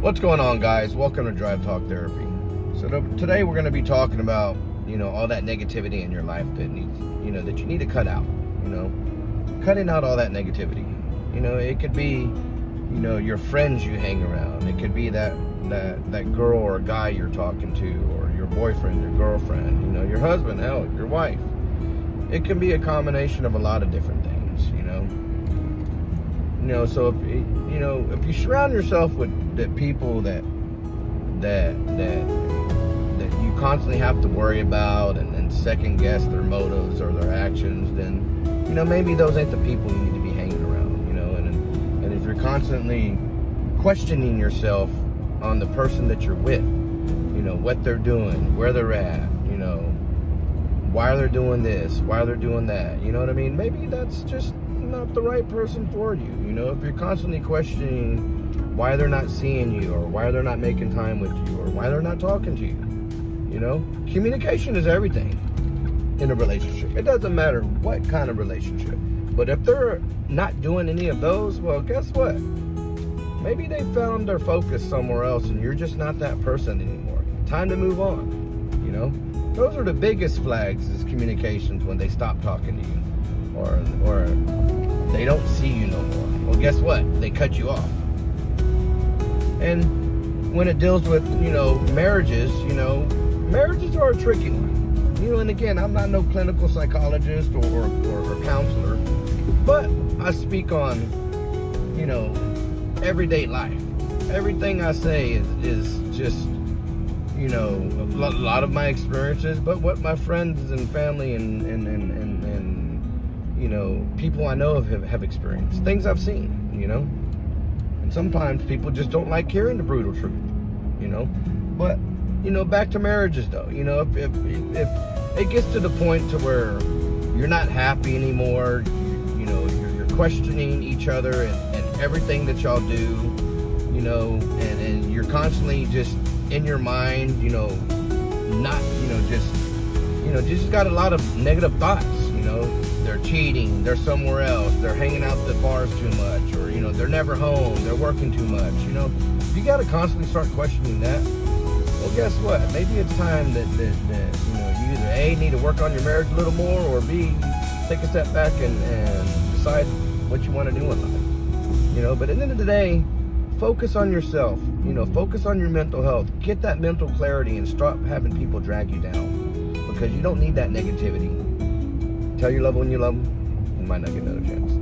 What's going on, guys? Welcome to Drive Talk Therapy. So today we're going to be talking about, all that negativity in your life that needs, that you need to cut out. Cutting out all that negativity. It could be, your friends you hang around. It could be that girl or guy you're talking to, or your boyfriend, your girlfriend, your husband, hell, your wife. It can be a combination of a lot of different things. So if you surround yourself with the people that you constantly have to worry about and second guess their motives or their actions, then maybe those ain't the people you need to be hanging around. And if you're constantly questioning yourself on the person that you're with, what they're doing, where they're at, why they're doing this, why they're doing that, you know what I mean? Maybe that's just not the right person for you. If you're constantly questioning why they're not seeing you, or why they're not making time with you, or why they're not talking to you, communication is everything in a relationship. It doesn't matter what kind of relationship. But if they're not doing any of those, well, guess what? Maybe they found their focus somewhere else and you're just not that person anymore. Time to move on. Those are the biggest flags, is communications, when they stop talking to you, or they don't see you no more. Well, guess what? They cut you off. And when it deals with, marriages, marriages are a tricky one. And again, I'm not no clinical psychologist or counselor, but I speak on, everyday life. Everything I say is just, a lot of my experiences, but what my friends and family and people I know have experienced, things I've seen, and sometimes people just don't like hearing the brutal truth, but back to marriages though, if it gets to the point to where you're not happy anymore, you're questioning each other and everything that y'all do, and you're constantly just in your mind, not, just got a lot of negative thoughts, they're cheating, they're somewhere else, they're hanging out at the bars too much, or, they're never home, they're working too much, you got to constantly start questioning that. Well, guess what? Maybe it's time that you either A, need to work on your marriage a little more, or B, take a step back and decide what you want to do in life. But at the end of the day, focus on yourself, focus on your mental health, get that mental clarity, and stop having people drag you down, because you don't need that negativity. Tell your loved one you love them, you might not get another chance.